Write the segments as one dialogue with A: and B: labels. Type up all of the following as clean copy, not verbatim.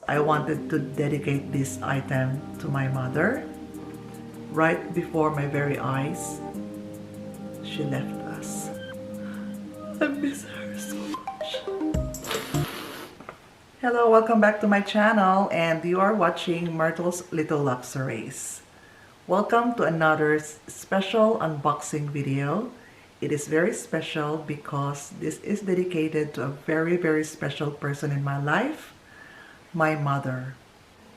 A: I wanted to dedicate this item to my mother. Right before my very eyes, she left us. I miss her so much. Hello, welcome back to my channel, and you are watching Myrtle's Little Luxuries. Welcome to another special unboxing video. It is very special because this is dedicated to a very special person in my life, my mother.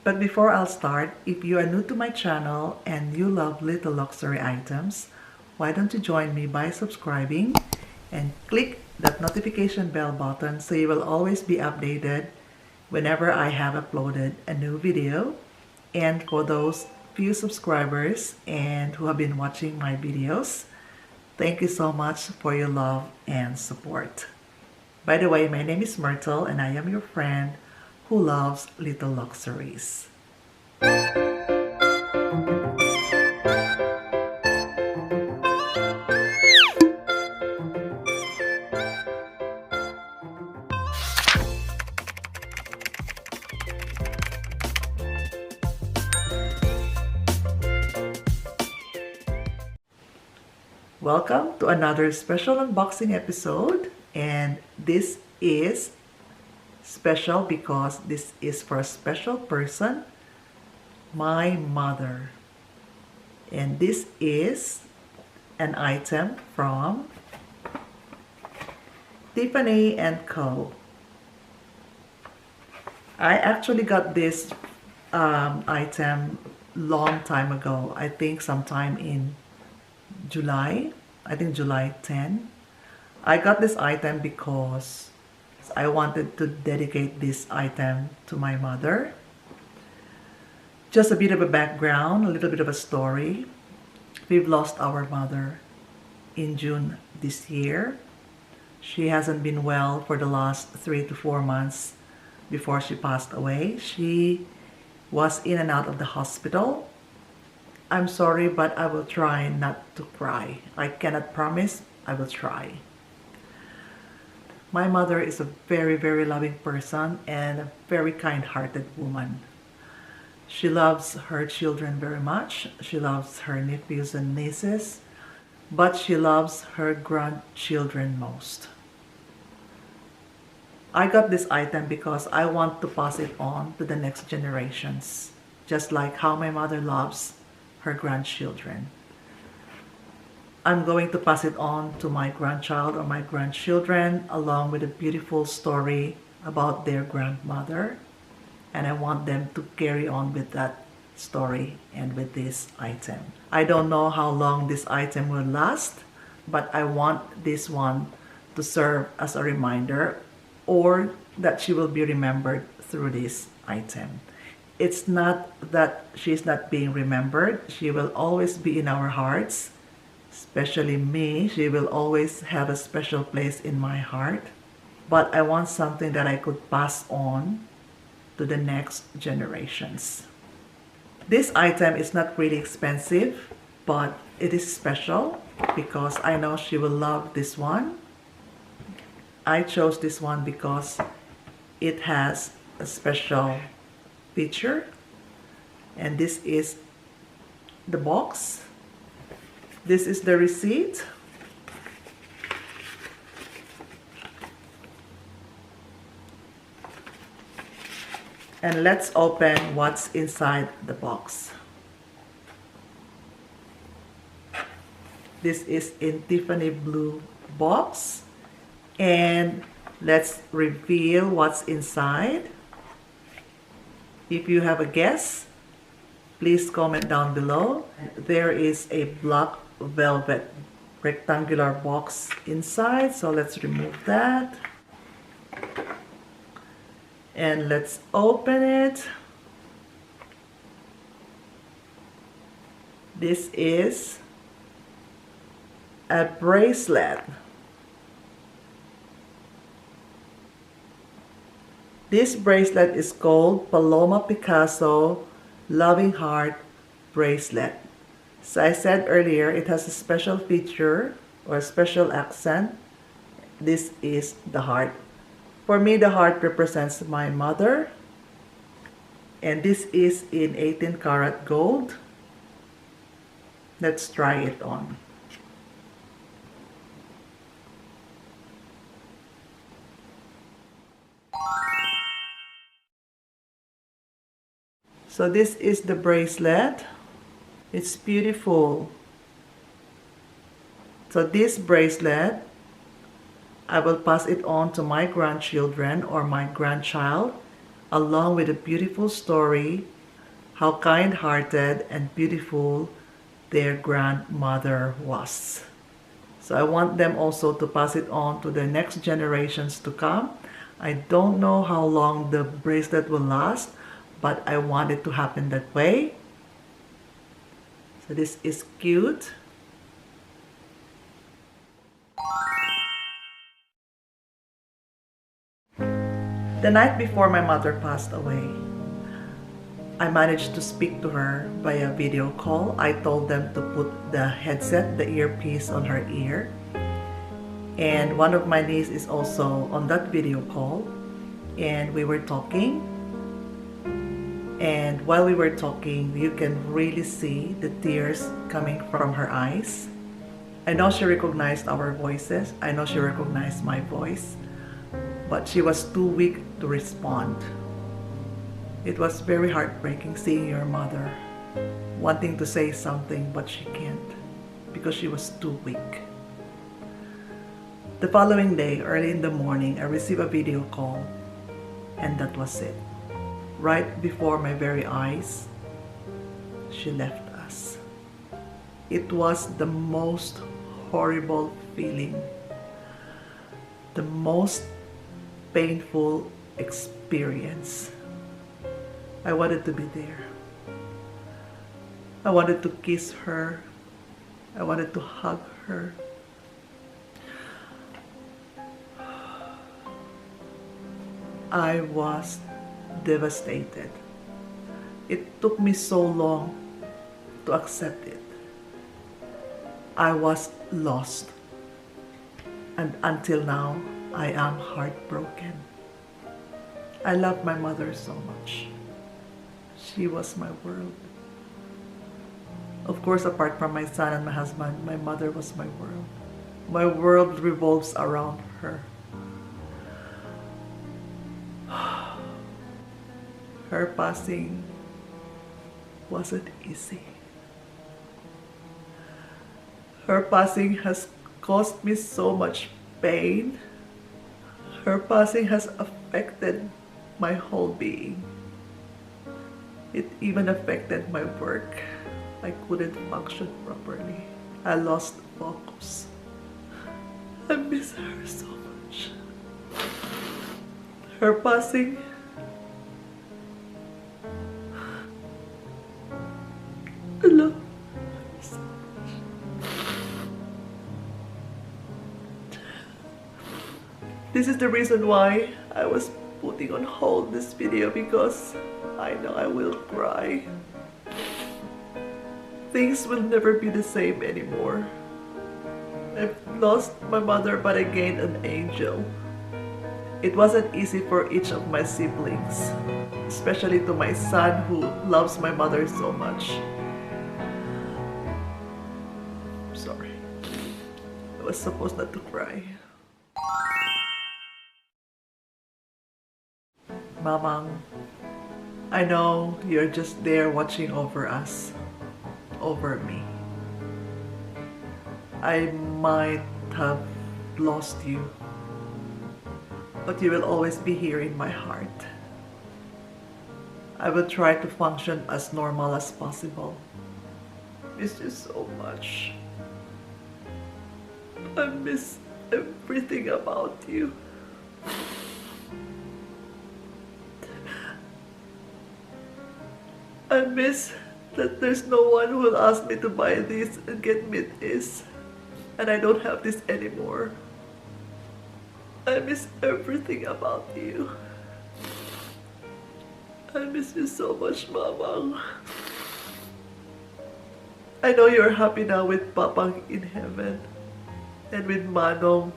A: But before I'll start, if you are new to my channel and you love little luxury items, why don't you join me by subscribing and click that notification bell button so you will always be updated whenever I have uploaded a new video. And for those few subscribers and who have been watching my videos, thank you so much for your love and support. By the way, my name is Myrtle and I am your friend who loves little luxuries. Welcome to another special unboxing episode, and this is special because this is for a special person, my mother. And this is an item from Tiffany Co. I actually got this item long time ago. I think sometime in July, I think July 10. I got this item because I wanted to dedicate this item to my mother. Just a bit of a background, a little bit of a story. We've lost our mother in June this year. She hasn't been well for the last 3 to 4 months before she passed away. She was in and out of the hospital. I'm sorry, but I will try not to cry. I cannot promise, I will try. My mother is a very loving person and a very kind-hearted woman. She loves her children very much. She loves her nephews and nieces, but she loves her grandchildren most. I got this item because I want to pass it on to the next generations, just like how my mother loves her grandchildren. I'm going to pass it on to my grandchild or my grandchildren along with a beautiful story about their grandmother, and I want them to carry on with that story and with this item. I don't know how long this item will last, but I want this one to serve as a reminder, or that she will be remembered through this item. It's not that she's not being remembered. She will always be in our hearts, especially me. She will always have a special place in my heart. But I want something that I could pass on to the next generations. This item is not really expensive, but it is special because I know she will love this one. I chose this one because it has a special feature, and this is the box. This is the receipt. And let's open what's inside the box. This is in Tiffany blue box, and let's reveal what's inside. If you have a guess, please comment down below. There is a black velvet rectangular box inside, so let's remove that. And let's open it. This is a bracelet. This bracelet is called Paloma Picasso Loving Heart Bracelet. So I said earlier, it has a special feature or a special accent. This is the heart. For me, the heart represents my mother. And this is in 18 karat gold. Let's try it on. So this is the bracelet. It's beautiful. So this bracelet, I will pass it on to my grandchildren or my grandchild, along with a beautiful story, how kind-hearted and beautiful their grandmother was. So I want them also to pass it on to the next generations to come. I don't know how long the bracelet will last, but I want it to happen that way. So this is cute. The night before my mother passed away, I managed to speak to her via video call. I told them to put the headset, the earpiece on her ear. And one of my nieces is also on that video call. And we were talking. And while we were talking, you can really see the tears coming from her eyes. I know she recognized our voices. I know she recognized my voice. But she was too weak to respond. It was very heartbreaking seeing your mother wanting to say something, but she can't because she was too weak. The following day, early in the morning, I received a video call, and that was it. Right before my very eyes, she left us. It was the most horrible feeling, the most painful experience. I wanted to be there. I wanted to kiss her. I wanted to hug her. I was devastated. It took me so long to accept it. I was lost. And until now, I am heartbroken. I love my mother so much. She was my world. Of course, apart from my son and my husband, my mother was my world. My world revolves around her. Her passing wasn't easy. Her passing has caused me so much pain. Her passing has affected my whole being. It even affected my work. I couldn't function properly. I lost focus. I miss her so much. Her passing I love her so much. This is the reason why I was putting on hold this video, because I know I will cry. Things will never be the same anymore. I've lost my mother, but I gained an angel. It wasn't easy for each of my siblings, especially to my son who loves my mother so much. Sorry. I was supposed not to cry. Mamang, I know you're just there watching over us, over me. I might have lost you, but you will always be here in my heart. I will try to function as normal as possible. Miss you so much. I miss everything about you. I miss that there's no one who will ask me to buy this and get me this, and I don't have this anymore. I miss everything about you. I miss you so much, Mamang. I know you're happy now with Papang in heaven, and with Manong,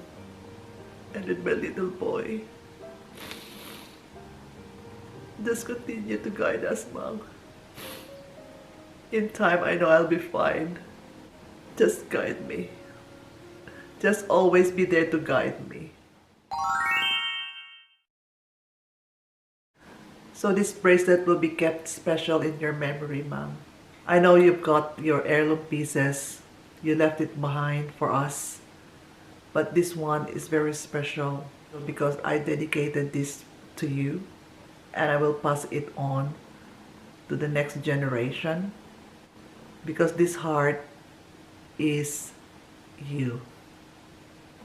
A: and with my little boy. Just continue to guide us, Mom. In time, I know I'll be fine. Just guide me. Just always be there to guide me. So this bracelet will be kept special in your memory, Mom. I know you've got your heirloom pieces. You left it behind for us. But this one is very special because I dedicated this to you, and I will pass it on to the next generation because this heart is you.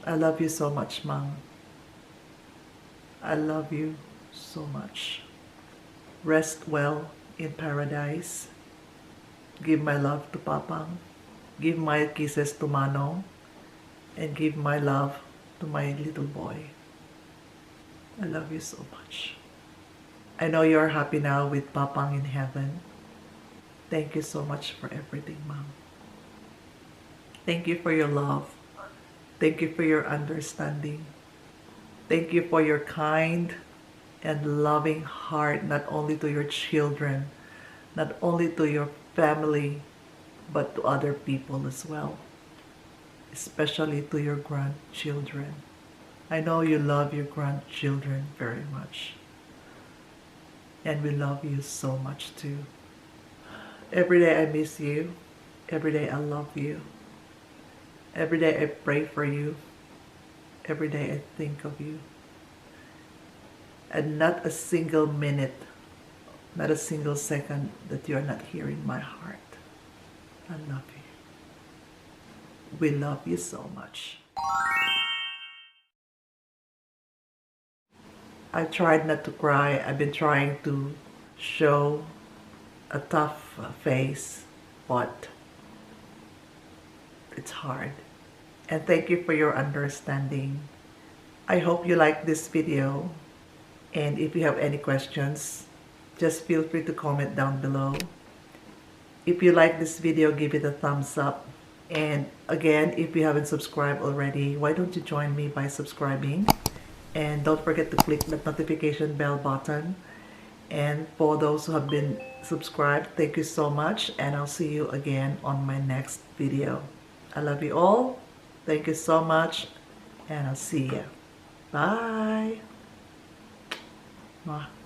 A: I love you so much, Mom. I love you so much. Rest well in paradise. Give my love to Papang. Give my kisses to Manong. And give my love to my little boy. I love you so much. I know you're happy now with Papang in heaven. Thank you so much for everything, Mom. Thank you for your love. Thank you for your understanding. Thank you for your kind and loving heart, not only to your children, not only to your family, but to other people as well, especially to your grandchildren. I know you love your grandchildren very much, and we love you so much too. Every day I miss you. Every day I love you. Every day I pray for you. Every day I think of you. And not a single minute, not a single second that you're not here in my heart. I love you. We love you so much. I tried not to cry. I've been trying to show a tough face, but it's hard. And thank you for your understanding. I hope you like this video. And if you have any questions, just feel free to comment down below. If you like this video, give it a thumbs up. And again, if you haven't subscribed already, why don't you join me by subscribing? And don't forget to click the notification bell button. And for those who have been subscribed, thank you so much. And I'll see you again on my next video. I love you all. Thank you so much. And I'll see you. Bye. Mwah.